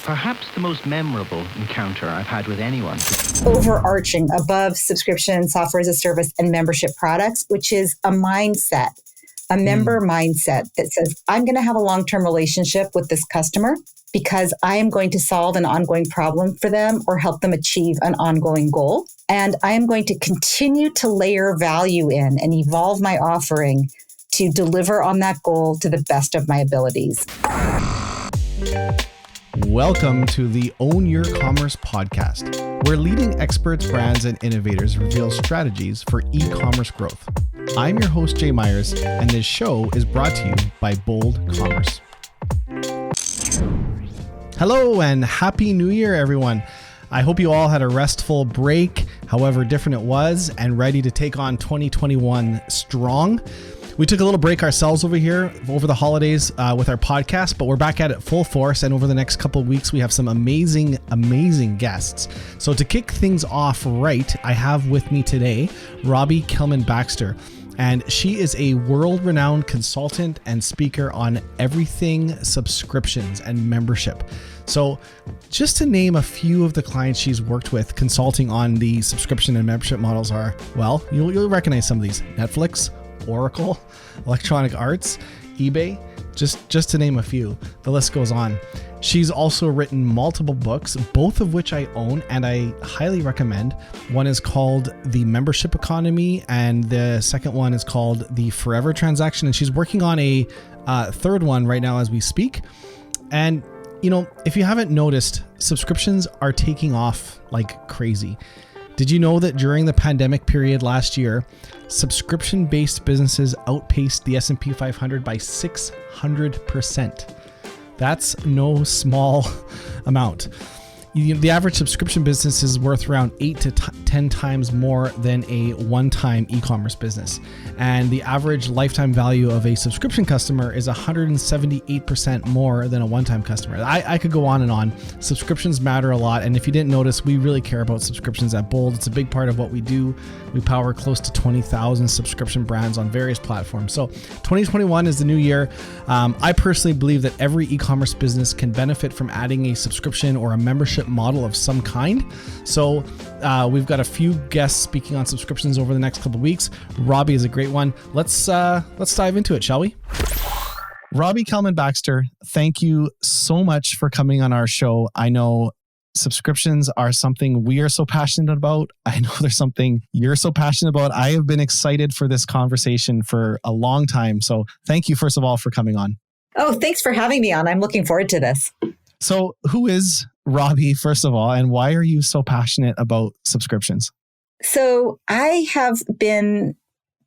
perhaps the most memorable encounter I've had with anyone. Overarching above subscription, software as a service, and membership products, which is a mindset, a member mindset that says, I'm going to have a long-term relationship with this customer because I am going to solve an ongoing problem for them or help them achieve an ongoing goal. And I am going to continue to layer value in and evolve my offering to deliver on that goal to the best of my abilities. Welcome to the Own Your Commerce podcast, where leading experts, brands, and innovators reveal strategies for e-commerce growth. I'm your host, Jay Myers, and this show is brought to you by Bold Commerce. Hello and Happy New Year, everyone. I hope you all had a restful break, however different it was, and ready to take on 2021 strong. We took a little break ourselves over here over the holidays with our podcast, but we're back at it full force. And over the next couple of weeks, we have some amazing guests. So to kick things off right, I have with me today, Robbie Kellman Baxter. And she is a world-renowned consultant and speaker on everything subscriptions and membership. So just to name a few of the clients she's worked with consulting on the subscription and membership models are, well, you'll recognize some of these: Netflix, Oracle, Electronic Arts, eBay, just to name a few. The list goes on. She's also written multiple books, both of which I own and I highly recommend. One is called The Membership Economy, and the second one is called The Forever Transaction. And she's working on a third one right now as we speak. And you know, if you haven't noticed, subscriptions are taking off like crazy. Did you know that during the pandemic period last year, subscription-based businesses outpaced the S&P 500 by 600%? That's no small amount. The average subscription business is worth around 8 to 10 times more than a one-time e-commerce business. And the average lifetime value of a subscription customer is 178% more than a one-time customer. I could go on and on. Subscriptions matter a lot. And if you didn't notice, we really care about subscriptions at Bold. It's a big part of what we do. We power close to 20,000 subscription brands on various platforms. So 2021 is the new year. I personally believe that every e-commerce business can benefit from adding a subscription or a membership model of some kind. So we've got a few guests speaking on subscriptions over the next couple of weeks. Robbie is a great one. Let's dive into it, shall we? Robbie Kellman Baxter, thank you so much for coming on our show. I know subscriptions are something we are so passionate about. I know there's something you're so passionate about. I have been excited for this conversation for a long time. So thank you, first of all, for coming on. Oh, thanks for having me on. I'm looking forward to this. So who is Robbie, first of all, and why are you so passionate about subscriptions? So I have been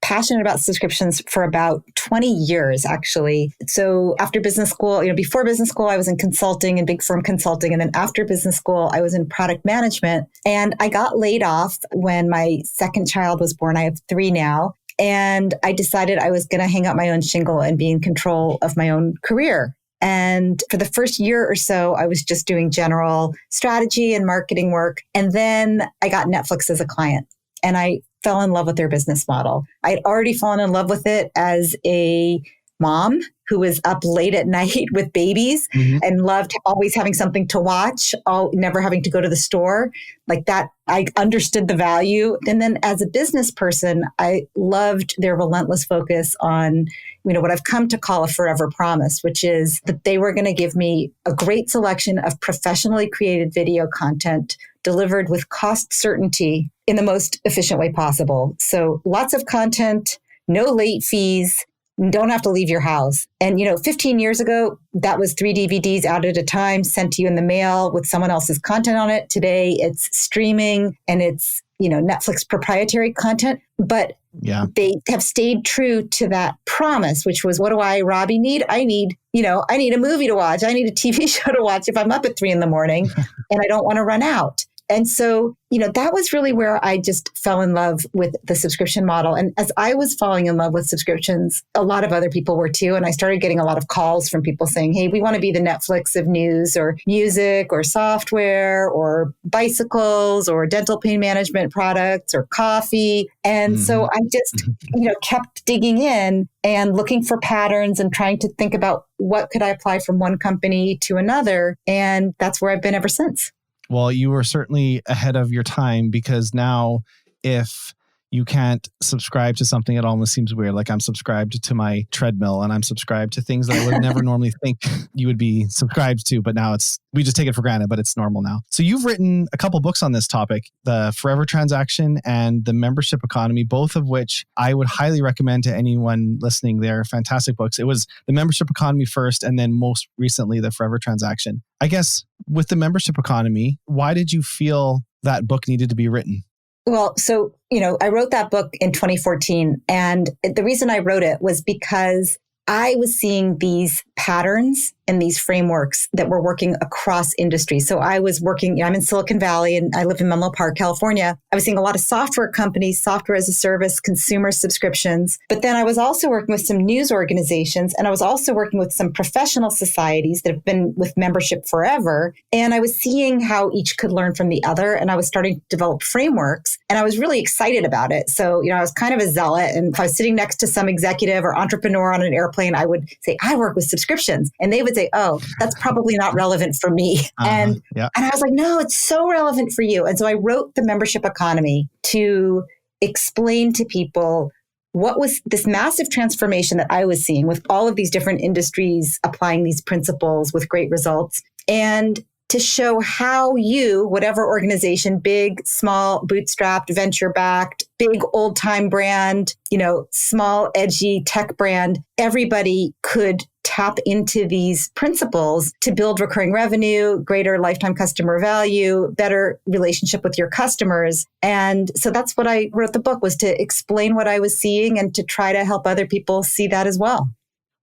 passionate about subscriptions for about 20 years, actually. So after business school, before business school, I was in consulting and big firm consulting. And then after business school, I was in product management. And I got laid off when my second child was born. I have 3 now. And I decided I was going to hang out my own shingle and be in control of my own career. And for the first year or so, I was just doing general strategy and marketing work. And then I got Netflix as a client and I fell in love with their business model. I'd already fallen in love with it as a mom who was up late at night with babies and loved always having something to watch, never having to go to the store. Like that, I understood the value. And then as a business person, I loved their relentless focus on, what I've come to call a forever promise, which is that they were going to give me a great selection of professionally created video content delivered with cost certainty in the most efficient way possible. So lots of content, no late fees, don't have to leave your house. And, 15 years ago, that was 3 DVDs out at a time sent to you in the mail with someone else's content on it. Today, it's streaming and it's, Netflix proprietary content. But they have stayed true to that promise, which was, what do I, Robbie, need? I need a movie to watch. I need a TV show to watch if I'm up at 3 a.m. and I don't want to run out. And so, that was really where I just fell in love with the subscription model. And as I was falling in love with subscriptions, a lot of other people were too. And I started getting a lot of calls from people saying, hey, we want to be the Netflix of news or music or software or bicycles or dental pain management products or coffee. And so I just, kept digging in and looking for patterns and trying to think about what could I apply from one company to another. And that's where I've been ever since. Well, you were certainly ahead of your time, because now if you can't subscribe to something, it almost seems weird. Like I'm subscribed to my treadmill and I'm subscribed to things that I would never normally think you would be subscribed to. But now we just take it for granted, but it's normal now. So you've written a couple books on this topic, the Forever Transaction and the Membership Economy, both of which I would highly recommend to anyone listening. They're fantastic books. It was the Membership Economy first, and then most recently, the Forever Transaction. I guess with the Membership Economy, why did you feel that book needed to be written? Well, so, I wrote that book in 2014. And the reason I wrote it was because I was seeing these patterns and these frameworks that were working across industries. So I was working, I'm in Silicon Valley and I live in Menlo Park, California. I was seeing a lot of software companies, software as a service, consumer subscriptions. But then I was also working with some news organizations, and I was also working with some professional societies that have been with membership forever. And I was seeing how each could learn from the other. And I was starting to develop frameworks, and I was really excited about it. So, I was kind of a zealot. And if I was sitting next to some executive or entrepreneur on an airplane, I would say, I work with subscriptions. And they would say, oh, that's probably not relevant for me. And I was like, no, it's so relevant for you. And so I wrote the Membership Economy to explain to people what was this massive transformation that I was seeing with all of these different industries applying these principles with great results, and to show how you, whatever organization, big, small, bootstrapped, venture-backed, big old-time brand, small, edgy tech brand, everybody could tap into these principles to build recurring revenue, greater lifetime customer value, better relationship with your customers. And so that's what I wrote the book, was to explain what I was seeing and to try to help other people see that as well.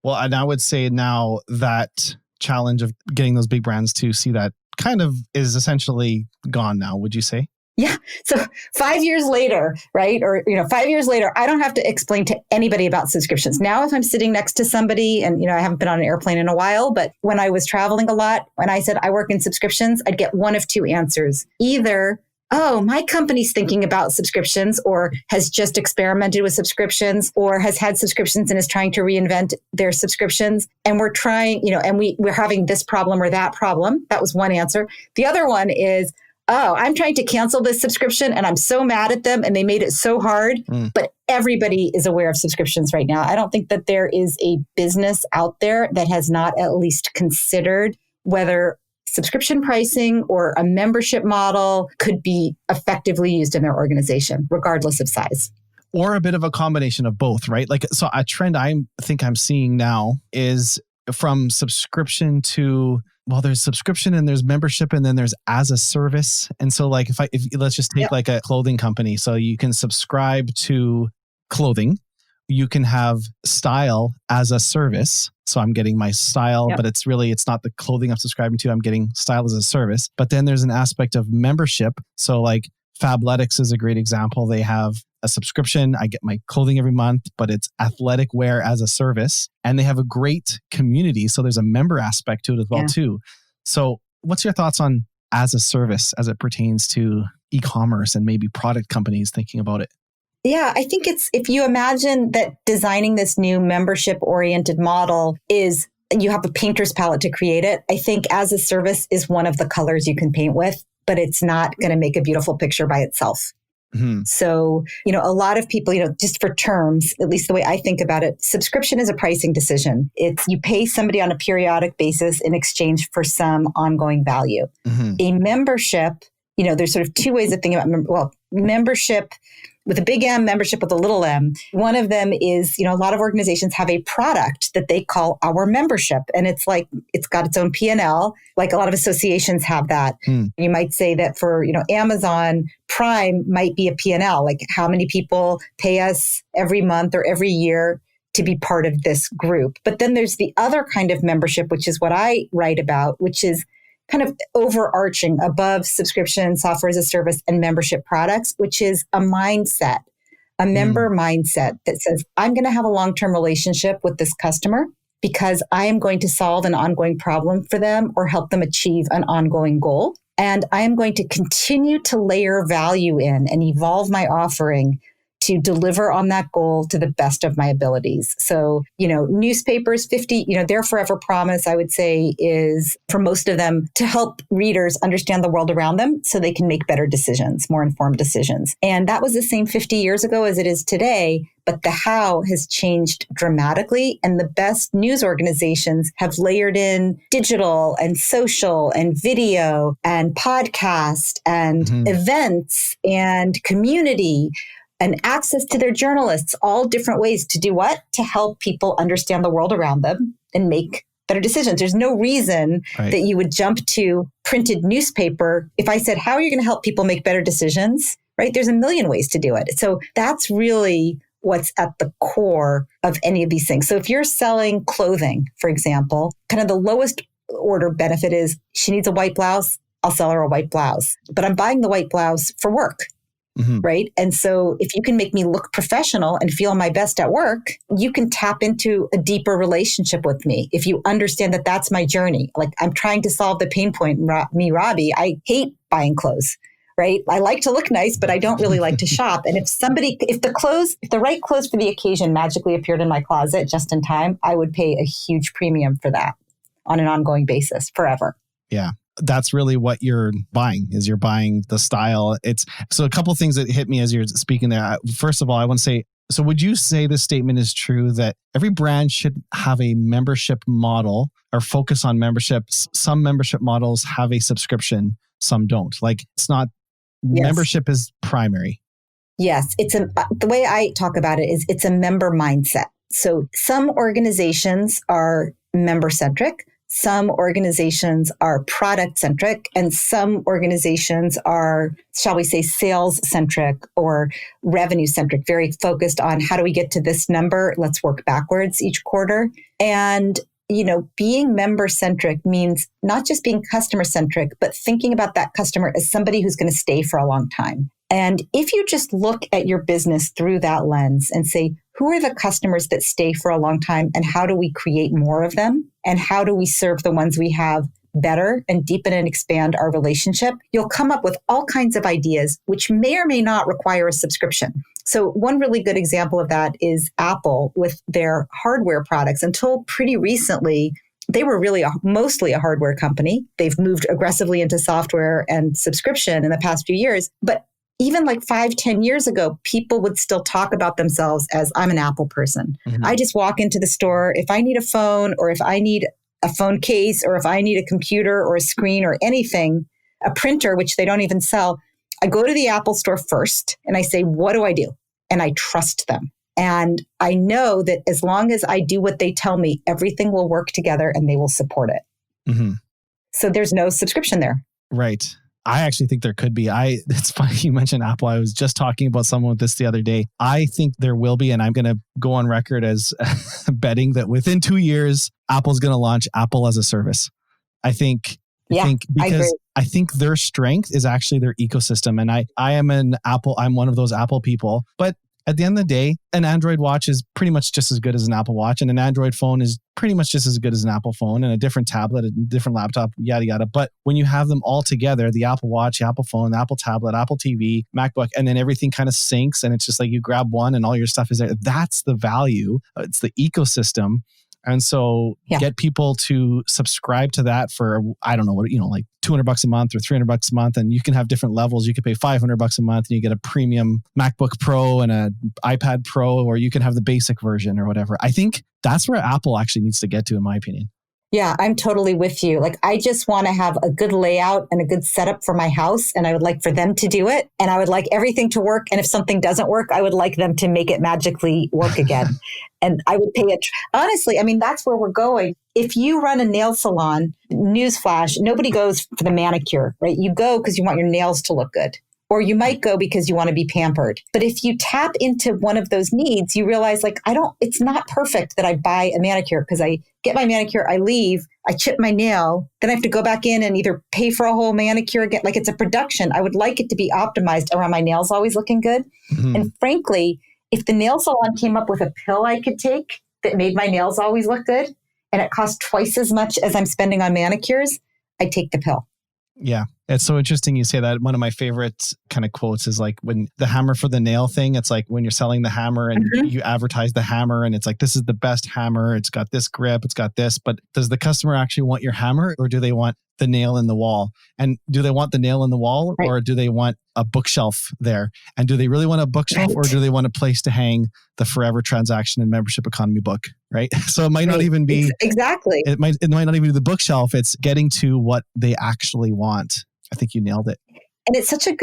Well, and I would say now that challenge of getting those big brands to see that kind of is essentially gone now, would you say? Yeah. So 5 years later, right? Or, 5 years later, I don't have to explain to anybody about subscriptions. Now, if I'm sitting next to somebody and, I haven't been on an airplane in a while, but when I was traveling a lot, when I said I work in subscriptions, I'd get one of two answers. Either, oh, my company's thinking about subscriptions, or has just experimented with subscriptions, or has had subscriptions and is trying to reinvent their subscriptions. And we're trying, and we're having this problem or that problem. That was one answer. The other one is, oh, I'm trying to cancel this subscription and I'm so mad at them and they made it so hard. But everybody is aware of subscriptions right now. I don't think that there is a business out there that has not at least considered whether subscription pricing or a membership model could be effectively used in their organization, regardless of size. Or a bit of a combination of both, right? Like, so a trend I think I'm seeing now is from subscription to, well, there's subscription and there's membership and then there's as a service. And so like, if let's just take like a clothing company. So you can subscribe to clothing. You can have style as a service. So I'm getting my style, but it's not the clothing I'm subscribing to. I'm getting style as a service. But then there's an aspect of membership. So like Fabletics is a great example. They have a subscription. I get my clothing every month, but it's athletic wear as a service. And they have a great community. So there's a member aspect to it as well too. So what's your thoughts on as a service as it pertains to e-commerce and maybe product companies thinking about it? Yeah, I think it's, if you imagine that designing this new membership-oriented model is, you have a painter's palette to create it. I think as a service is one of the colors you can paint with, but it's not going to make a beautiful picture by itself. So, a lot of people, just for terms, at least the way I think about it, subscription is a pricing decision. It's, you pay somebody on a periodic basis in exchange for some ongoing value. A membership, there's sort of two ways of thinking about membership with a big M, membership with a little m. One of them is, a lot of organizations have a product that they call our membership. And it's like, it's got its own P&L. Like a lot of associations have that. You might say that for, Amazon Prime might be a P&L, like how many people pay us every month or every year to be part of this group. But then there's the other kind of membership, which is what I write about, which is kind of overarching above subscription, software as a service, and membership products, which is a mindset, a member mindset that says, I'm going to have a long-term relationship with this customer because I am going to solve an ongoing problem for them or help them achieve an ongoing goal. And I am going to continue to layer value in and evolve my offering to deliver on that goal to the best of my abilities. So, newspapers, their forever promise, I would say, is for most of them to help readers understand the world around them so they can make better decisions, more informed decisions. And that was the same 50 years ago as it is today, but the how has changed dramatically. And the best news organizations have layered in digital and social and video and podcast and events and community and access to their journalists, all different ways to do what? To help people understand the world around them and make better decisions. There's no reason that you would jump to printed newspaper. If I said, how are you going to help people make better decisions? Right? There's a million ways to do it. So that's really what's at the core of any of these things. So if you're selling clothing, for example, kind of the lowest order benefit is she needs a white blouse. I'll sell her a white blouse, but I'm buying the white blouse for work. Right. And so if you can make me look professional and feel my best at work, you can tap into a deeper relationship with me. If you understand that that's my journey, like I'm trying to solve the pain point. Me, Robbie, I hate buying clothes. Right. I like to look nice, but I don't really like to shop. And if the right clothes for the occasion magically appeared in my closet just in time, I would pay a huge premium for that on an ongoing basis forever. Yeah. That's really what you're buying, is you're buying the style. So a couple of things that hit me as you're speaking there. First of all, I want to say, so would you say this statement is true that every brand should have a membership model or focus on memberships? Some membership models have a subscription, some don't. Like it's not, membership is primary. Yes. The way I talk about it is it's a member mindset. So some organizations are member-centric. Some organizations are product-centric, and some organizations are, shall we say, sales-centric or revenue-centric, very focused on how do we get to this number? Let's work backwards each quarter. And, being member-centric means not just being customer-centric, but thinking about that customer as somebody who's going to stay for a long time. And if you just look at your business through that lens and say, who are the customers that stay for a long time and how do we create more of them? And how do we serve the ones we have better and deepen and expand our relationship? You'll come up with all kinds of ideas, which may or may not require a subscription. So one really good example of that is Apple with their hardware products. Until pretty recently, they were really mostly a hardware company. They've moved aggressively into software and subscription in the past few years. But even like 5-10 years ago, people would still talk about themselves as I'm an Apple person. I just walk into the store. If I need a phone or if I need a phone case or if I need a computer or a screen or anything, a printer, which they don't even sell, I go to the Apple store first and I say, what do I do? And I trust them. And I know that as long as I do what they tell me, everything will work together and they will support it. So there's no subscription there. Right. I actually think there could be. It's funny you mentioned Apple. I was just talking about someone with this the other day. I think there will be, and I'm going to go on record as betting that within 2 years, Apple's going to launch Apple as a service. I think their strength is actually their ecosystem. And I'm one of those Apple people, but at the end of the day, an Android watch is pretty much just as good as an Apple watch, and an Android phone is pretty much just as good as an Apple phone, and a different tablet, a different laptop, yada, yada. But when you have them all together, the Apple Watch, the Apple phone, the Apple tablet, Apple TV, MacBook, and then everything kind of syncs, and it's just like you grab one and all your stuff is there. That's the value. It's the ecosystem. And so get people to subscribe to that for, I don't know what, like $200 a month or $300 a month. And you can have different levels. You could pay $500 a month and you get a premium MacBook Pro and an iPad Pro, or you can have the basic version or whatever. I think that's where Apple actually needs to get to, in my opinion. Yeah, I'm totally with you. Like, I just want to have a good layout and a good setup for my house. And I would like for them to do it. And I would like everything to work. And if something doesn't work, I would like them to make it magically work again. And I would pay it. Honestly, I mean, that's where we're going. If you run a nail salon, newsflash, nobody goes for the manicure, right? You go because you want your nails to look good. Or you might go because you want to be pampered. But if you tap into one of those needs, you realize it's not perfect that I buy a manicure because I get my manicure, I leave, I chip my nail, then I have to go back in and either pay for a whole manicure again. Like it's a production. I would like it to be optimized around my nails always looking good. Mm-hmm. And frankly, if the nail salon came up with a pill I could take that made my nails always look good and it cost twice as much as I'm spending on manicures, I'd take the pill. Yeah. It's so interesting you say that. One of my favorite kind of quotes is like when the hammer for the nail thing, it's like when you're selling the hammer and you advertise the hammer and it's like, this is the best hammer. It's got this grip. It's got this. But does the customer actually want your hammer or do they want the nail in the wall? And do they want the nail in the wall or do they want a bookshelf there? And do they really want a bookshelf or do they want a place to hang the forever transaction and membership economy book? Right. So it might not even be exactly. It might not even be the bookshelf. It's getting to what they actually want. I think you nailed it. And it's such a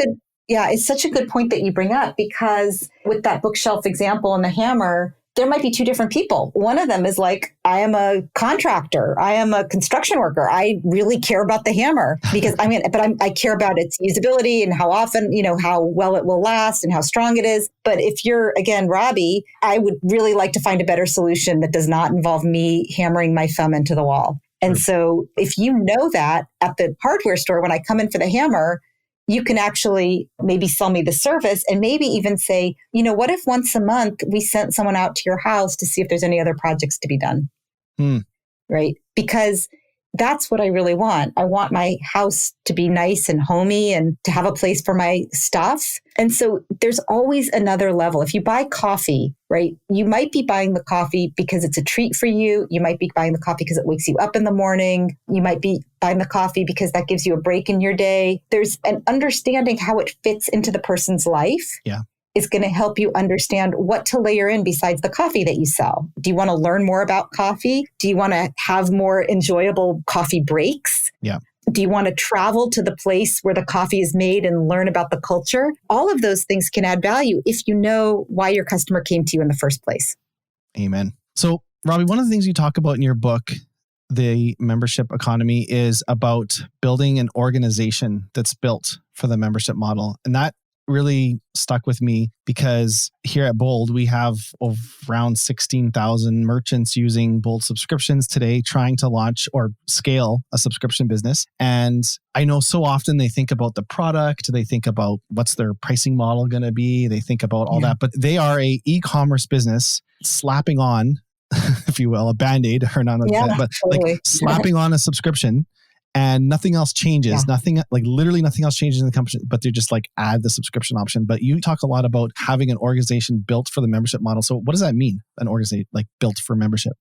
good point that you bring up because with that bookshelf example and the hammer, there might be two different people. One of them is like, I am a contractor. I am a construction worker. I really care about the hammer because I care about its usability and how often, how well it will last and how strong it is. But if you're, again, Robbie, I would really like to find a better solution that does not involve me hammering my thumb into the wall. And so if you know that at the hardware store, when I come in for the hammer, you can actually maybe sell me the service and maybe even say, what if once a month we sent someone out to your house to see if there's any other projects to be done? Right? Because that's what I really want. I want my house to be nice and homey and to have a place for my stuff. And so there's always another level. If you buy coffee, right, you might be buying the coffee because it's a treat for you. You might be buying the coffee because it wakes you up in the morning. You might be buying the coffee because that gives you a break in your day. There's an understanding how it fits into the person's life. Yeah. Is going to help you understand what to layer in besides the coffee that you sell. Do you want to learn more about coffee? Do you want to have more enjoyable coffee breaks? Yeah. Do you want to travel to the place where the coffee is made and learn about the culture? All of those things can add value if you know why your customer came to you in the first place. Amen. So, Robbie, one of the things you talk about in your book, The Membership Economy, is about building an organization that's built for the membership model. And that really stuck with me because here at Bold, we have around 16,000 merchants using Bold subscriptions today, trying to launch or scale a subscription business. And I know so often they think about the product, they think about what's their pricing model going to be, they think about all that, but they are a e-commerce business slapping on, if you will, a Band-Aid or not, but totally. Like slapping on a subscription. And nothing else changes. Literally nothing else changes in the company, but they just like add the subscription option. But you talk a lot about having an organization built for the membership model. So what does that mean? An organization like built for membership?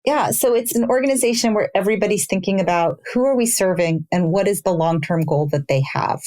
Yeah. So it's an organization where everybody's thinking about who are we serving and what is the long-term goal that they have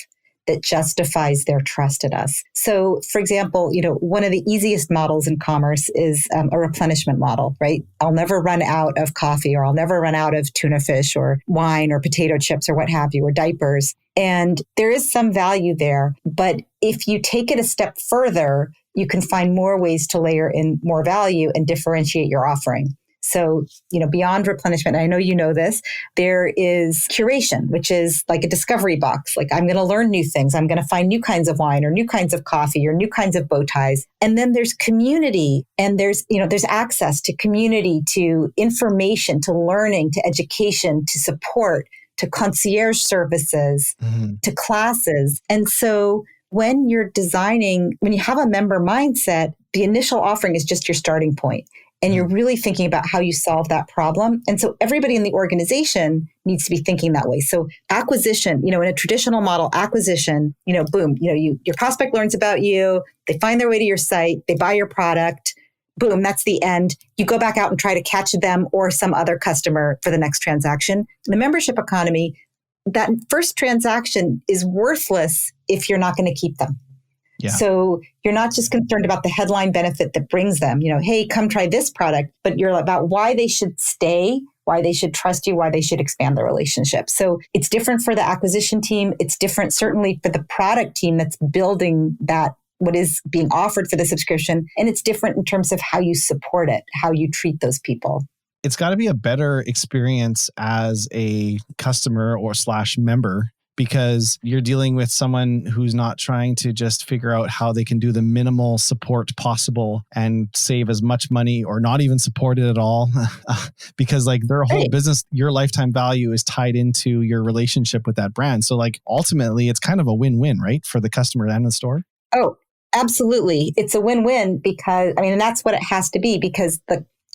that justifies their trust in us. So for example, one of the easiest models in commerce is a replenishment model, right? I'll never run out of coffee or I'll never run out of tuna fish or wine or potato chips or what have you, or diapers. And there is some value there. But if you take it a step further, you can find more ways to layer in more value and differentiate your offering. So, beyond replenishment, and I know you know this, there is curation, which is like a discovery box. Like I'm going to learn new things. I'm going to find new kinds of wine or new kinds of coffee or new kinds of bow ties. And then there's community and there's access to community, to information, to learning, to education, to support, to concierge services, to classes. And so when you have a member mindset, the initial offering is just your starting point. And you're really thinking about how you solve that problem. And so everybody in the organization needs to be thinking that way. So acquisition, in a traditional model, acquisition, boom, your prospect learns about you, they find their way to your site, they buy your product, boom, that's the end. You go back out and try to catch them or some other customer for the next transaction. In the membership economy, that first transaction is worthless if you're not going to keep them. Yeah. So you're not just concerned about the headline benefit that brings them, hey, come try this product, but you're about why they should stay, why they should trust you, why they should expand the relationship. So it's different for the acquisition team. It's different certainly for the product team that's building that, what is being offered for the subscription. And it's different in terms of how you support it, how you treat those people. It's got to be a better experience as a customer or / member because you're dealing with someone who's not trying to just figure out how they can do the minimal support possible and save as much money or not even support it at all. Because like their whole business, your lifetime value is tied into your relationship with that brand. So like ultimately it's kind of a win-win, right? For the customer and the store. Oh, absolutely. It's a win-win because, and that's what it has to be, because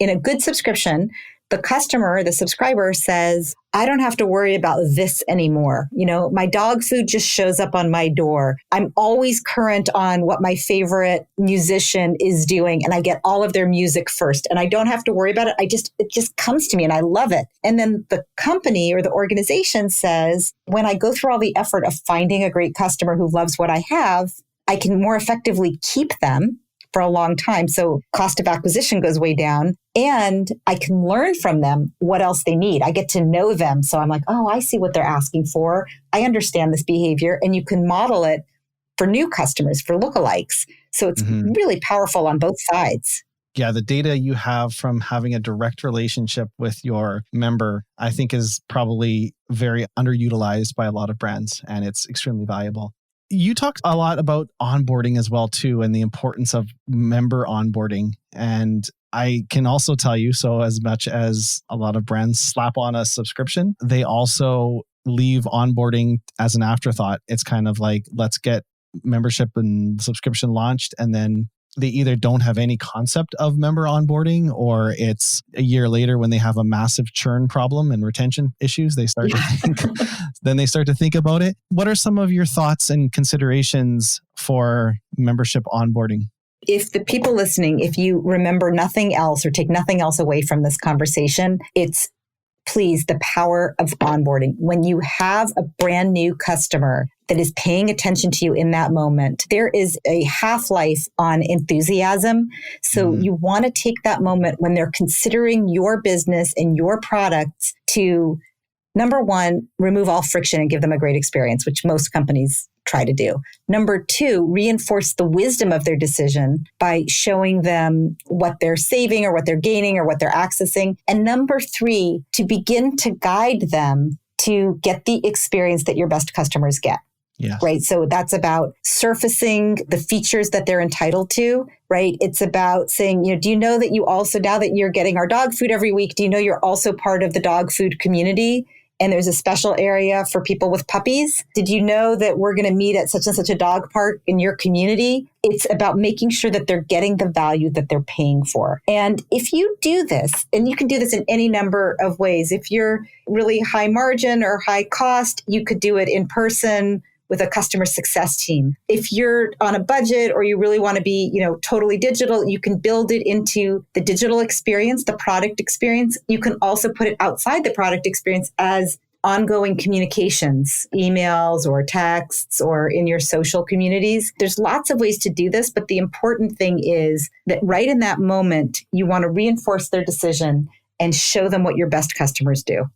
in a good subscription, the customer, the subscriber says, I don't have to worry about this anymore. My dog food just shows up on my door. I'm always current on what my favorite musician is doing, and I get all of their music first, and I don't have to worry about it. It just comes to me and I love it. And then the company or the organization says, when I go through all the effort of finding a great customer who loves what I have, I can more effectively keep them for a long time. So cost of acquisition goes way down, and I can learn from them what else they need. I get to know them. So I'm like, oh, I see what they're asking for. I understand this behavior, and you can model it for new customers, for lookalikes. So it's really powerful on both sides. Yeah, the data you have from having a direct relationship with your member, I think is probably very underutilized by a lot of brands, and it's extremely valuable. You talked a lot about onboarding as well too, and the importance of member onboarding. And I can also tell you, so as much as a lot of brands slap on a subscription, they also leave onboarding as an afterthought. It's kind of like, let's get membership and subscription launched, and then they either don't have any concept of member onboarding, or it's a year later when they have a massive churn problem and retention issues, they start to think about it. What are some of your thoughts and considerations for membership onboarding? If the people listening, if you remember nothing else or take nothing else away from this conversation, it's please the power of onboarding. When you have a brand new customer that is paying attention to you in that moment, there is a half-life on enthusiasm. So you want to take that moment when they're considering your business and your products to, number one, remove all friction and give them a great experience, which most companies try to do. Number two, reinforce the wisdom of their decision by showing them what they're saving or what they're gaining or what they're accessing. And number three, to begin to guide them to get the experience that your best customers get. Yeah. Right. So that's about surfacing the features that they're entitled to, right? It's about saying, do you know that you also, now that you're getting our dog food every week, do you know you're also part of the dog food community? And there's a special area for people with puppies. Did you know that we're going to meet at such and such a dog park in your community? It's about making sure that they're getting the value that they're paying for. And if you do this, and you can do this in any number of ways, if you're really high margin or high cost, you could do it in person with a customer success team. If you're on a budget or you really want to be, totally digital, you can build it into the digital experience, the product experience. You can also put it outside the product experience as ongoing communications, emails or texts or in your social communities. There's lots of ways to do this, but the important thing is that right in that moment, you want to reinforce their decision and show them what your best customers do.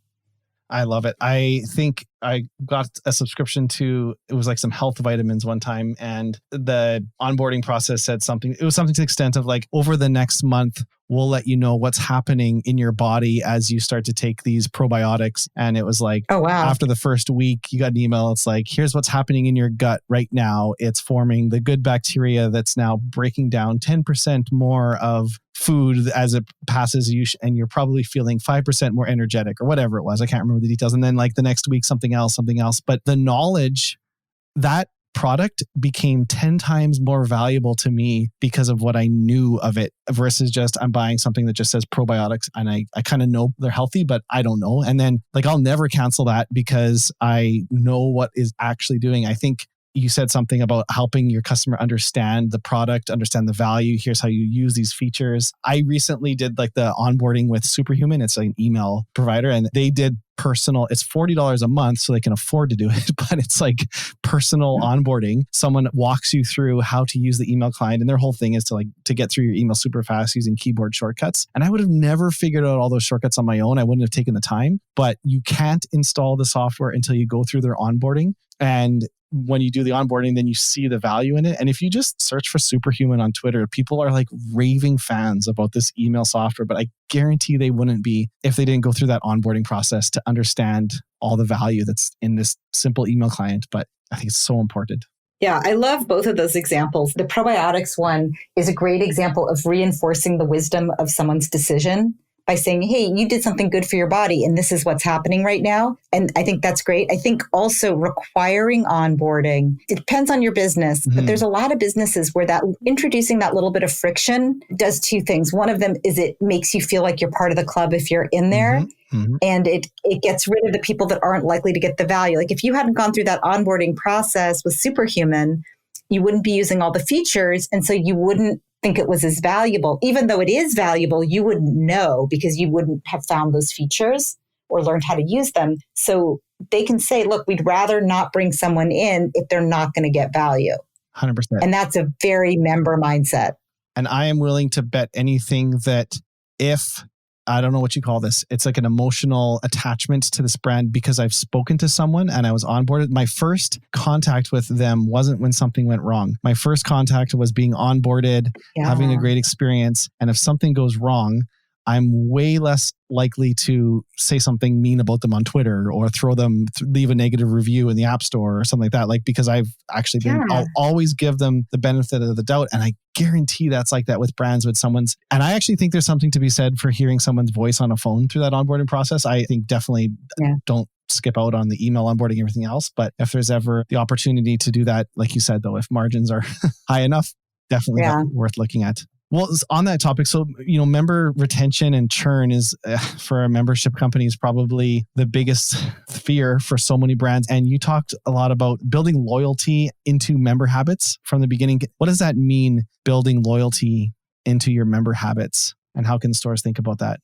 I love it. I think I got a subscription to, it was like some health vitamins one time, and the onboarding process said something, it was something to the extent of like, over the next month, we'll let you know what's happening in your body as you start to take these probiotics. And it was like, oh, wow. After the first week, you got an email. It's like, here's what's happening in your gut right now. It's forming the good bacteria that's now breaking down 10% more of food as it passes you, and you're probably feeling 5% more energetic or whatever it was. I can't remember the details. And then like the next week, something else. But the knowledge, that product became 10 times more valuable to me because of what I knew of it versus just I'm buying something that just says probiotics and I kind of know they're healthy, but I don't know. And then like, I'll never cancel that because I know what is actually doing. I think you said something about helping your customer understand the product, understand the value. Here's how you use these features. I recently did like the onboarding with Superhuman. It's like an email provider, and they did personal. It's $40 a month, so they can afford to do it, but it's like personal onboarding. Someone walks you through how to use the email client, and their whole thing is to get through your email super fast using keyboard shortcuts. And I would have never figured out all those shortcuts on my own. I wouldn't have taken the time, but you can't install the software until you go through their onboarding. And when you do the onboarding, then you see the value in it. And if you just search for Superhuman on Twitter, people are like raving fans about this email software, but I guarantee they wouldn't be if they didn't go through that onboarding process to understand all the value that's in this simple email client. But I think it's so important. Yeah, I love both of those examples. The probiotics one is a great example of reinforcing the wisdom of someone's decision by saying, hey, you did something good for your body and this is what's happening right now. And I think that's great. I think also requiring onboarding, it depends on your business, but there's a lot of businesses where that introducing that little bit of friction does two things. One of them is it makes you feel like you're part of the club if you're in there. And it gets rid of the people that aren't likely to get the value. Like if you hadn't gone through that onboarding process with Superhuman, you wouldn't be using all the features. And so you wouldn't think it was as valuable. Even though it is valuable, you wouldn't know because you wouldn't have found those features or learned how to use them. So they can say, look, we'd rather not bring someone in if they're not going to get value. 100%. And that's a very member mindset. And I am willing to bet anything that if, I don't know what you call this, it's like an emotional attachment to this brand because I've spoken to someone and I was onboarded. My first contact with them wasn't when something went wrong. My first contact was being onboarded, having a great experience. And if something goes wrong, I'm way less likely to say something mean about them on Twitter or leave a negative review in the App Store or something like that. Like, because I've actually been, I'll always give them the benefit of the doubt. And I guarantee that's like that with brands, and I actually think there's something to be said for hearing someone's voice on a phone through that onboarding process. I think definitely don't skip out on the email onboarding, everything else. But if there's ever the opportunity to do that, like you said, though, if margins are high enough, definitely worth looking at. Well, on that topic, so, member retention and churn is for a membership company is probably the biggest fear for so many brands. And you talked a lot about building loyalty into member habits from the beginning. What does that mean, building loyalty into your member habits? And how can stores think about that?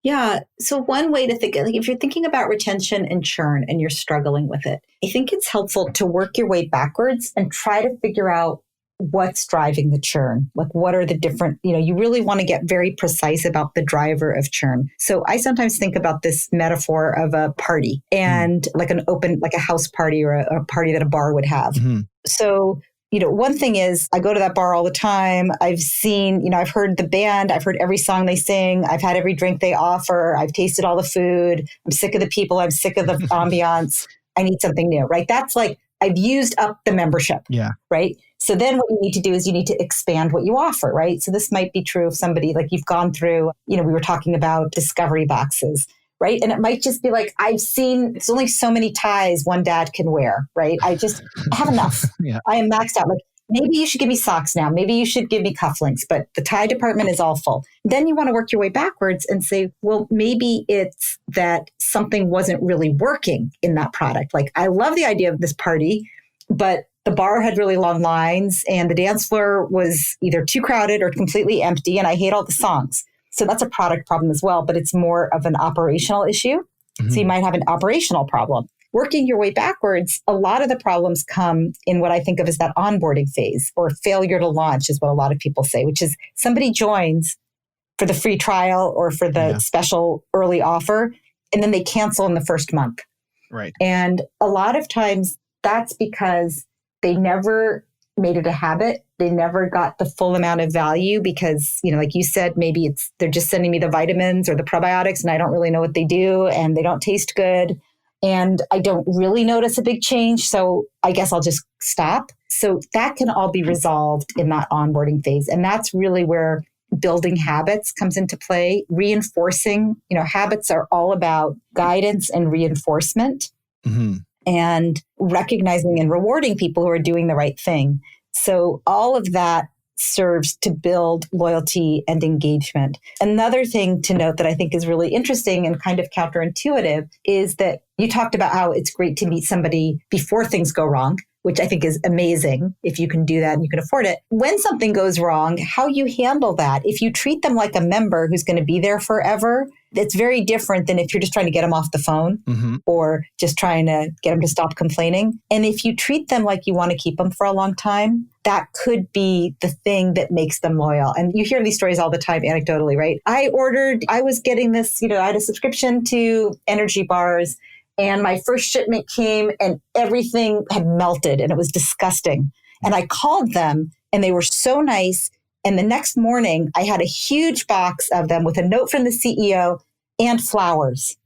Yeah. So one way to think, like if you're thinking about retention and churn and you're struggling with it, I think it's helpful to work your way backwards and try to figure out what's driving the churn. Like what are the different, you really want to get very precise about the driver of churn. So I sometimes think about this metaphor of a party and like a house party or a party that a bar would have. So, one thing is I go to that bar all the time. I've seen, I've heard the band, I've heard every song they sing. I've had every drink they offer. I've tasted all the food. I'm sick of the people. I'm sick of the ambiance. I need something new, right? That's like, I've used up the membership. Yeah. Right. So then what you need to do is you need to expand what you offer, right? So this might be true of somebody like you've gone through, we were talking about discovery boxes, right? And it might just be like, I've seen, it's only so many ties one dad can wear, right? I have enough. I am maxed out. Like maybe you should give me socks now. Maybe you should give me cufflinks, but the tie department is all full. Then you want to work your way backwards and say, well, maybe it's that something wasn't really working in that product. Like I love the idea of this party, but the bar had really long lines and the dance floor was either too crowded or completely empty. And I hate all the songs. So that's a product problem as well, but it's more of an operational issue. So you might have an operational problem. Working your way backwards, a lot of the problems come in what I think of as that onboarding phase or failure to launch is what a lot of people say, which is somebody joins for the free trial or for the special early offer, and then they cancel in the first month. Right. And a lot of times that's because they never made it a habit. They never got the full amount of value because, like you said, maybe they're just sending me the vitamins or the probiotics and I don't really know what they do and they don't taste good. And I don't really notice a big change. So I guess I'll just stop. So that can all be resolved in that onboarding phase. And that's really where building habits comes into play. Reinforcing, habits are all about guidance and reinforcement. And recognizing and rewarding people who are doing the right thing. So all of that serves to build loyalty and engagement. Another thing to note that I think is really interesting and kind of counterintuitive is that you talked about how it's great to meet somebody before things go wrong, which I think is amazing if you can do that and you can afford it. When something goes wrong, how you handle that, if you treat them like a member who's going to be there forever, it's very different than if you're just trying to get them off the phone or just trying to get them to stop complaining. And if you treat them like you want to keep them for a long time, that could be the thing that makes them loyal. And you hear these stories all the time anecdotally, right? I was getting this, I had a subscription to energy bars And my first shipment came and everything had melted and it was disgusting. And I called them and they were so nice. And the next morning I had a huge box of them with a note from the CEO and flowers,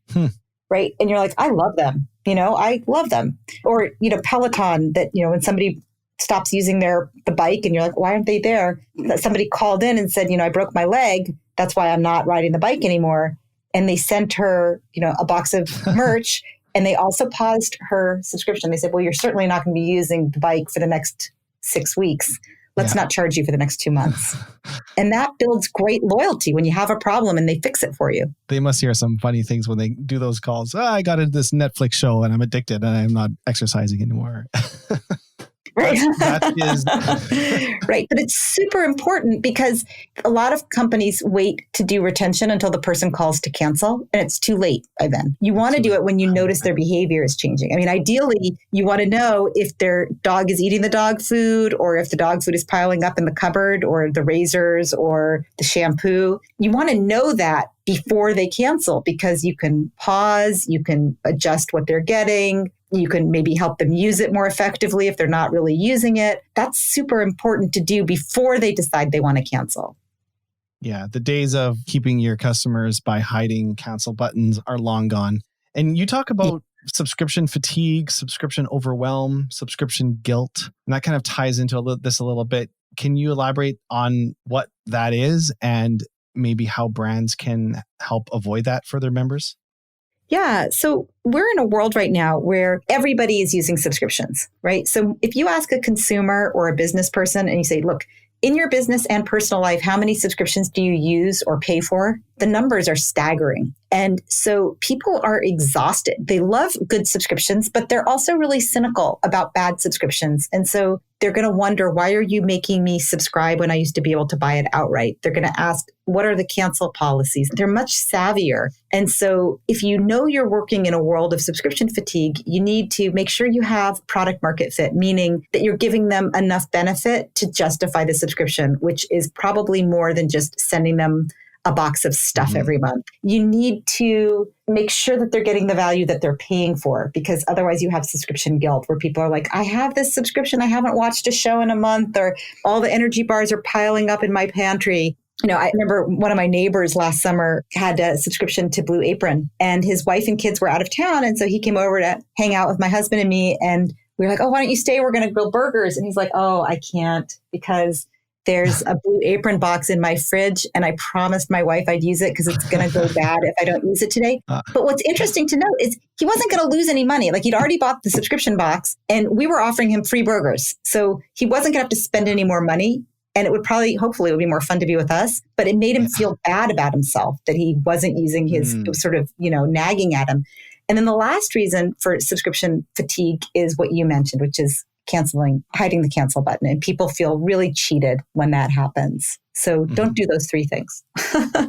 right? And you're like, I love them. I love them. Or, Peloton that, when somebody stops using the bike and you're like, why aren't they there? That somebody called in and said, I broke my leg. That's why I'm not riding the bike anymore. And they sent her, a box of merch and they also paused her subscription. They said, well, you're certainly not going to be using the bike for the next 6 weeks. Let's not charge you for the next 2 months. And that builds great loyalty when you have a problem and they fix it for you. They must hear some funny things when they do those calls. I got into this Netflix show and I'm addicted and I'm not exercising anymore. Right. That is right. But it's super important because a lot of companies wait to do retention until the person calls to cancel and it's too late by then. You want to do it when you notice their behavior is changing. I mean, ideally, you want to know if their dog is eating the dog food or if the dog food is piling up in the cupboard or the razors or the shampoo. You want to know that before they cancel because you can pause, you can adjust what they're getting. You can maybe help them use it more effectively if they're not really using it. That's super important to do before they decide they want to cancel. Yeah, the days of keeping your customers by hiding cancel buttons are long gone. And you talk about subscription fatigue, subscription overwhelm, subscription guilt, and that kind of ties into this a little bit. Can you elaborate on what that is and maybe how brands can help avoid that for their members? Yeah. So we're in a world right now where everybody is using subscriptions, right? So if you ask a consumer or a business person and you say, look, in your business and personal life, how many subscriptions do you use or pay for? The numbers are staggering. And so people are exhausted. They love good subscriptions, but they're also really cynical about bad subscriptions. And so they're going to wonder, why are you making me subscribe when I used to be able to buy it outright? They're going to ask, what are the cancel policies? They're much savvier. And so if you know you're working in a world of subscription fatigue, you need to make sure you have product market fit, meaning that you're giving them enough benefit to justify the subscription, which is probably more than just sending them a box of stuff every month. You need to make sure that they're getting the value that they're paying for, because otherwise you have subscription guilt where people are like, I have this subscription, I haven't watched a show in a month, or all the energy bars are piling up in my pantry. I remember one of my neighbors last summer had a subscription to Blue Apron and his wife and kids were out of town. And so he came over to hang out with my husband and me. And we were like, oh, why don't you stay? We're going to grill burgers. And he's like, oh, I can't because there's a Blue Apron box in my fridge and I promised my wife I'd use it because it's going to go bad if I don't use it today. But what's interesting to note is he wasn't going to lose any money. Like, he'd already bought the subscription box and we were offering him free burgers. So he wasn't going to have to spend any more money. And it would hopefully it would be more fun to be with us, but it made him feel bad about himself that he wasn't using his, it was sort of, nagging at him. And then the last reason for subscription fatigue is what you mentioned, which is hiding the cancel button. And people feel really cheated when that happens. So don't do those three things.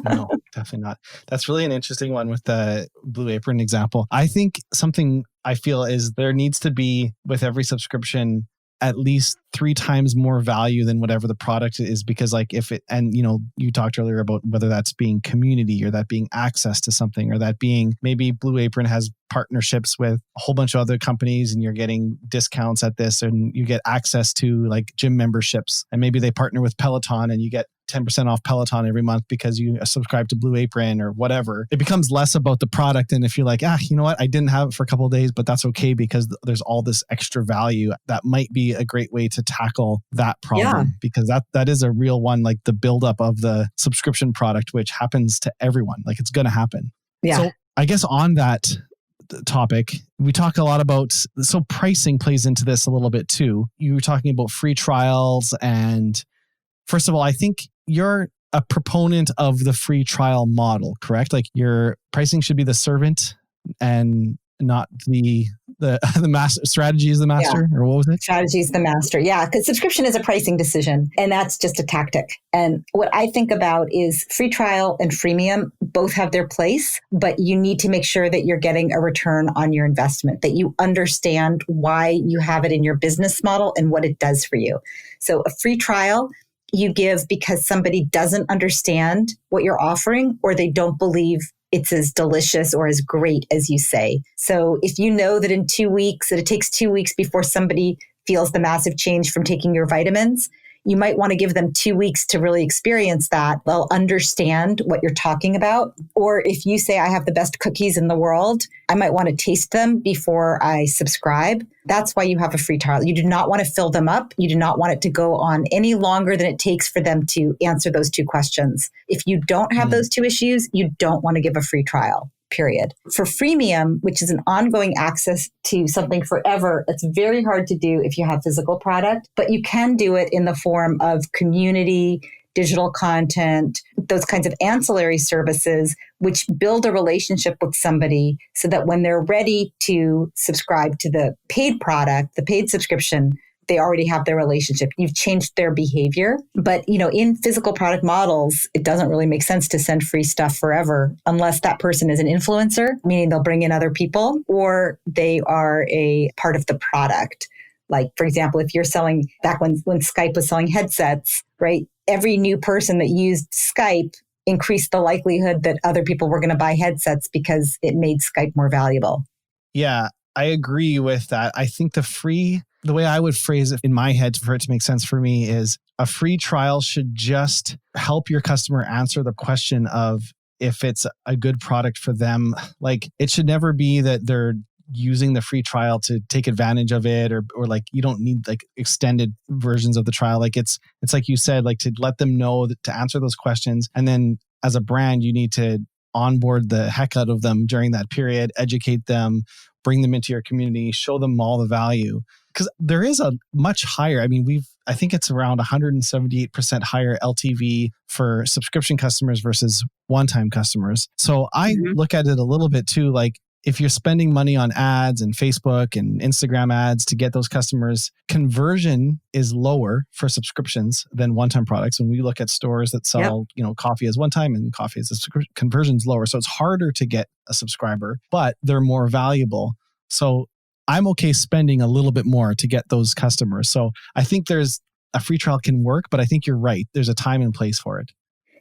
No, definitely not. That's really an interesting one with the Blue Apron example. I think something I feel is there needs to be with every subscription at least 3 times more value than whatever the product is, because you talked earlier about whether that's being community or that being access to something or that being maybe Blue Apron has partnerships with a whole bunch of other companies and you're getting discounts at this and you get access to like gym memberships and maybe they partner with Peloton and you get 10% off Peloton every month because you subscribe to Blue Apron or whatever. It becomes less about the product. And if you're like, you know what, I didn't have it for a couple of days, but that's okay because there's all this extra value, that might be a great way to tackle that problem because that is a real one, like the buildup of the subscription product, which happens to everyone. Like, it's going to happen. Yeah. So I guess on that topic, we talk a lot about, so pricing plays into this a little bit too. You were talking about free trials, and first of all, I think you're a proponent of the free trial model, correct? Like, your pricing should be the servant and not the master. Strategy is the master, or what was it? Strategy is the master. Yeah, because subscription is a pricing decision, and that's just a tactic. And what I think about is free trial and freemium both have their place, but you need to make sure that you're getting a return on your investment, that you understand why you have it in your business model and what it does for you. So a free trial you give because somebody doesn't understand what you're offering or they don't believe it's as delicious or as great as you say. So if you know that in 2 weeks, that it takes 2 weeks before somebody feels the massive change from taking your vitamins, you might want to give them 2 weeks to really experience that. They'll understand what you're talking about. Or if you say, I have the best cookies in the world, I might want to taste them before I subscribe. That's why you have a free trial. You do not want to fill them up. You do not want it to go on any longer than it takes for them to answer those 2 questions. If you don't have those 2 issues, you don't want to give a free trial. Period. For freemium, which is an ongoing access to something forever, it's very hard to do if you have physical product, but you can do it in the form of community, digital content, those kinds of ancillary services, which build a relationship with somebody so that when they're ready to subscribe to the paid product, the paid subscription, they already have their relationship. You've changed their behavior. But, in physical product models, it doesn't really make sense to send free stuff forever unless that person is an influencer, meaning they'll bring in other people, or they are a part of the product. Like, for example, if you're selling, back when Skype was selling headsets, right? Every new person that used Skype increased the likelihood that other people were going to buy headsets because it made Skype more valuable. Yeah, I agree with that. I think the way I would phrase it in my head for it to make sense for me is a free trial should just help your customer answer the question of if it's a good product for them. Like, it should never be that they're using the free trial to take advantage of it or like you don't need like extended versions of the trial. Like it's like you said, like to let them know that, to answer those questions. And then as a brand, you need to onboard the heck out of them during that period, educate them, bring them into your community, show them all the value. Because there is a much higher, I think it's around 178% higher LTV for subscription customers versus one-time customers. So I look at it a little bit too, like if you're spending money on ads and Facebook and Instagram ads to get those customers, conversion is lower for subscriptions than one-time products. When we look at stores that sell, coffee as one-time and coffee as a subscription, conversion's lower. So it's harder to get a subscriber, but they're more valuable. So I'm okay spending a little bit more to get those customers. So I think there's a free trial can work, but I think you're right. There's a time and place for it.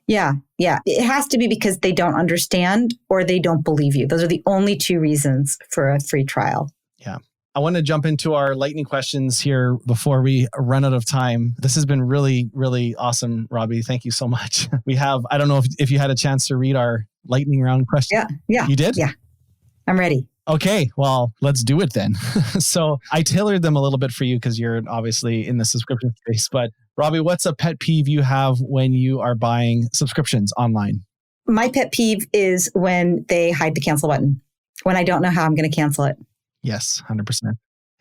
Yeah. It has to be because they don't understand or they don't believe you. Those are the only 2 reasons for a free trial. Yeah. I want to jump into our lightning questions here before we run out of time. This has been really, really awesome, Robbie. Thank you so much. I don't know if you had a chance to read our lightning round questions. Yeah. You did? Yeah. I'm ready. Okay, well, let's do it then. So I tailored them a little bit for you because you're obviously in the subscription space. But Robbie, what's a pet peeve you have when you are buying subscriptions online? My pet peeve is when they hide the cancel button, when I don't know how I'm going to cancel it. Yes, 100%.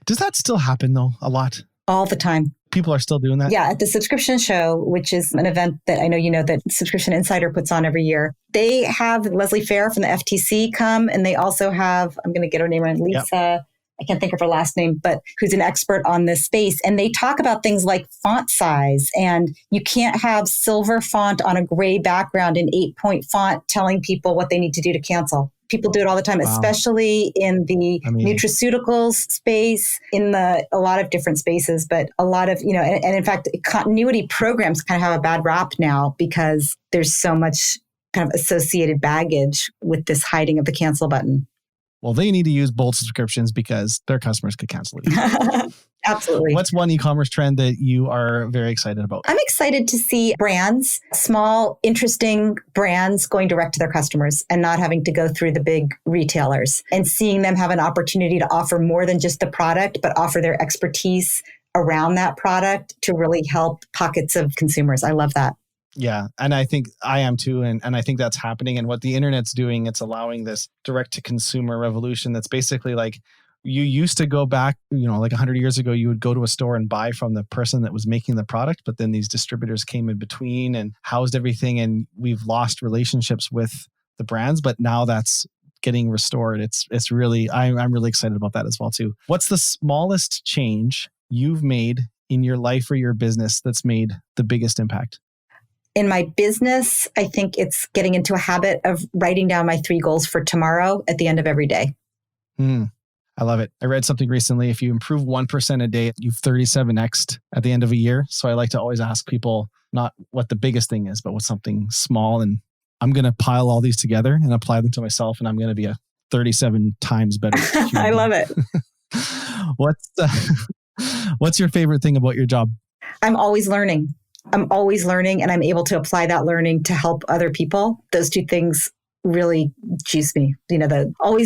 Does that still happen though? A lot? All the time. People are still doing that? Yeah, at the Subscription Show, which is an event that I know that Subscription Insider puts on every year. They have Leslie Fair from the FTC come, and they also have, I'm going to get her name right, Lisa, I can't think of her last name, but who's an expert on this space. And they talk about things like font size, and you can't have silver font on a gray background in 8-point font telling people what they need to do to cancel. People do it all the time, especially in the nutraceuticals space, in a lot of different spaces, but a lot of, and in fact, continuity programs kind of have a bad rap now because there's so much kind of associated baggage with this hiding of the cancel button. Well, they need to use bold subscriptions because their customers could cancel it. Absolutely. What's one e-commerce trend that you are very excited about? I'm excited to see brands, small, interesting brands going direct to their customers and not having to go through the big retailers, and seeing them have an opportunity to offer more than just the product, but offer their expertise around that product to really help pockets of consumers. I love that. Yeah. And I think I am too. And I think that's happening. And what the internet's doing, it's allowing this direct to consumer revolution. That's basically like, you used to go back, like 100 years ago, you would go to a store and buy from the person that was making the product, but then these distributors came in between and housed everything. And we've lost relationships with the brands, but now that's getting restored. It's really, I'm really excited about that as well too. What's the smallest change you've made in your life or your business that's made the biggest impact? In my business, I think it's getting into a habit of writing down my 3 goals for tomorrow at the end of every day. I love it. I read something recently. If you improve 1% a day, you've 37x'd at the end of a year. So I like to always ask people not what the biggest thing is, but what's something small and I'm going to pile all these together and apply them to myself, and I'm going to be a 37 times better human I love it. What's your favorite thing about your job? I'm always learning. And I'm able to apply that learning to help other people. Those two things really juice me. Being like, oh,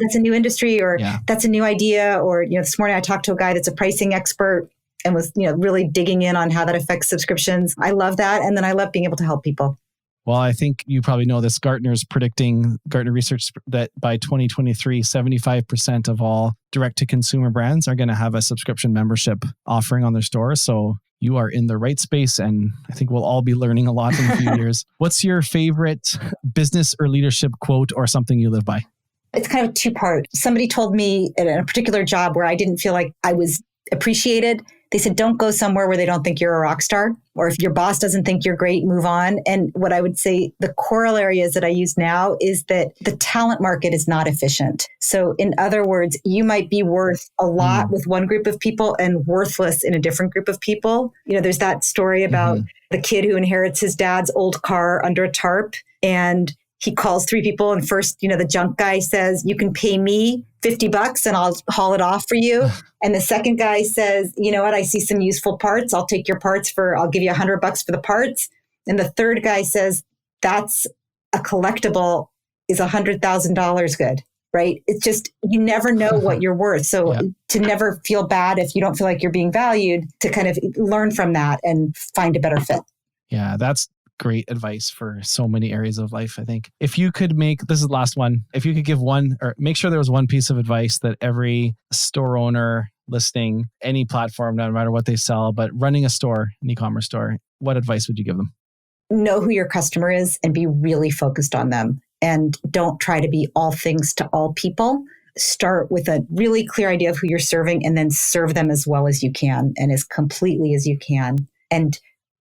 that's a new industry, or that's a new idea. Or, this morning I talked to a guy that's a pricing expert and was, really digging in on how that affects subscriptions. I love that. And then I love being able to help people. Well, I think you probably know this. Gartner research that by 2023, 75% of all direct-to-consumer brands are going to have a subscription membership offering on their store. So you are in the right space, and I think we'll all be learning a lot in a few years. What's your favorite business or leadership quote or something you live by? It's kind of two-part. Somebody told me in a particular job where I didn't feel like I was appreciated. They said, don't go somewhere where they don't think you're a rock star, or if your boss doesn't think you're great, move on. And what I would say, the corollary is that I use now is that the talent market is not efficient. So in other words, you might be worth a lot with one group of people and worthless in a different group of people. There's that story about the kid who inherits his dad's old car under a tarp, and he calls three people, and first, the junk guy says, you can pay me $50 and I'll haul it off for you. And the second guy says, you know what, I see some useful parts. I'll take your parts I'll give you $100 for the parts. And the third guy says, that's a collectible, is $100,000 good, right? It's just, you never know what you're worth. So to never feel bad if you don't feel like you're being valued, to kind of learn from that and find a better fit. Yeah, that's great advice for so many areas of life, I think. If you could this is the last one, if you could give one, or make sure there was one piece of advice that every store owner listening, any platform, no matter what they sell, but running a store, an e-commerce store, what advice would you give them? Know who your customer is and be really focused on them. And don't try to be all things to all people. Start with a really clear idea of who you're serving, and then serve them as well as you can and as completely as you can. And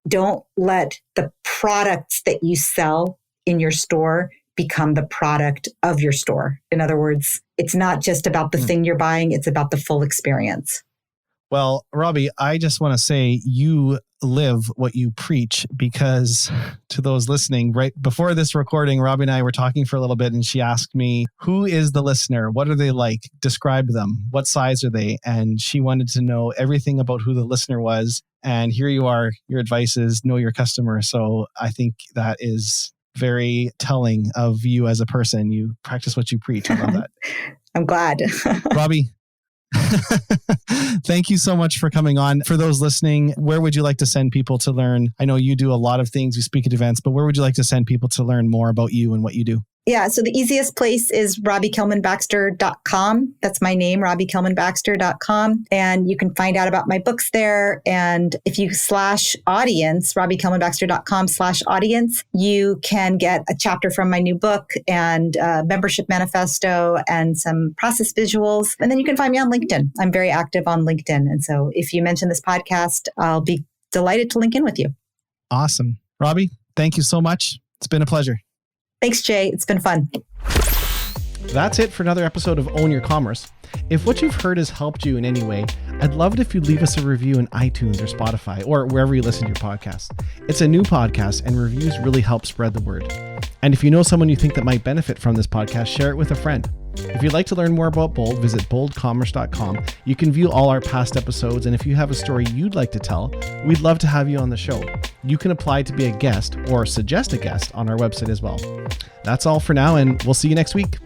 don't let the products that you sell in your store become the product of your store. In other words, it's not just about the thing you're buying, it's about the full experience. Well, Robbie, I just want to say you live what you preach, because to those listening, right before this recording, Robbie and I were talking for a little bit, and she asked me, who is the listener? What are they like? Describe them. What size are they? And she wanted to know everything about who the listener was. And here you are. Your advice is know your customer. So I think that is very telling of you as a person. You practice what you preach. I love that. I'm glad. Robbie, thank you so much for coming on. For those listening, where would you like to send people to learn? I know you do a lot of things, you speak at events, but where would you like to send people to learn more about you and what you do? Yeah, so the easiest place is RobbieKellmanBaxter.com. That's my name, RobbieKellmanBaxter.com. And you can find out about my books there. And if you /audience, RobbieKellmanBaxter.com/audience, you can get a chapter from my new book and a membership manifesto and some process visuals. And then you can find me on LinkedIn. I'm very active on LinkedIn. And so if you mention this podcast, I'll be delighted to link in with you. Awesome. Robbie, thank you so much. It's been a pleasure. Thanks, Jay. It's been fun. That's it for another episode of Own Your Commerce. If what you've heard has helped you in any way, I'd love it if you'd leave us a review in iTunes or Spotify or wherever you listen to your podcast. It's a new podcast, and reviews really help spread the word. And if you know someone you think that might benefit from this podcast, share it with a friend. If you'd like to learn more about Bold, visit boldcommerce.com. You can view all our past episodes, and if you have a story you'd like to tell, we'd love to have you on the show. You can apply to be a guest or suggest a guest on our website as well. That's all for now, and we'll see you next week.